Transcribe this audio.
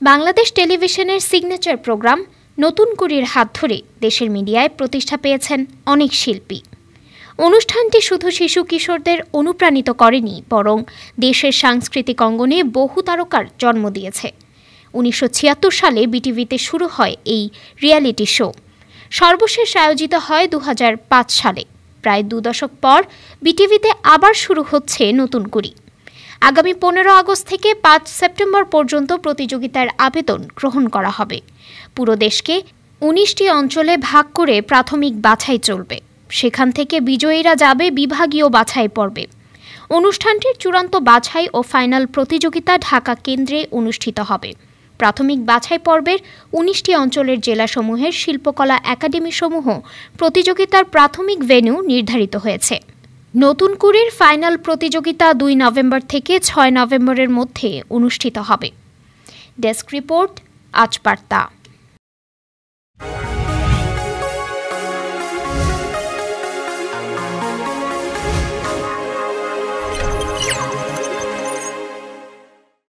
বাংলাদেশ টেলিভিশনের signature programme নতুন কুড়ির হাত ধরে দেশের মিডিয়ায় প্রতিষ্ঠা পেয়েছেন অনেক শিল্পী। অনুষ্ঠানটি শুধু শিশু কিশোরদের অনুপ্রাণিত করেনি, বরং দেশের সাংস্কৃতিক অঙ্গনে বহু তারকার জন্ম দিয়েছে। ১৯৭৬ সালে বিটিভিতে শুরু হয় এই রিয়েলিটি শো। সর্বশেষ আয়োজিত হয় ২০০৫ সালে। প্রায় ২ দশক পর বিটিভিতে আবার শুরু হচ্ছে নতুন কুড়ি। আগামী ১৫ আগস্ট থেকে ৫ সেপ্টেম্বর পর্যন্ত প্রতিযোগিতার আবেদন গ্রহণ করা হবে। পুরো দেশকে ১৯টি অঞ্চলে ভাগ করে প্রাথমিক বাছাই চলবে। সেখান থেকে বিজয়ীরা যাবে বিভাগীয় বাছাই পর্বে। অনুষ্ঠানটির চূড়ান্ত বাছাই ও ফাইনাল প্রতিযোগিতা ঢাকা কেন্দ্রে অনুষ্ঠিত হবে। প্রাথমিক বাছাই পর্বের ১৯টি অঞ্চলের জেলাসমূহের শিল্পকলা একাডেমিসমূহ প্রতিযোগিতার প্রাথমিক ভেন্যু নির্ধারিত হয়েছে। নতুন কুড়ির ফাইনাল প্রতিযোগিতা ২ নভেম্বর থেকে ৬ নভেম্বরের মধ্যে অনুষ্ঠিত হবে। ডেস্ক রিপোর্ট, আজ বার্তা।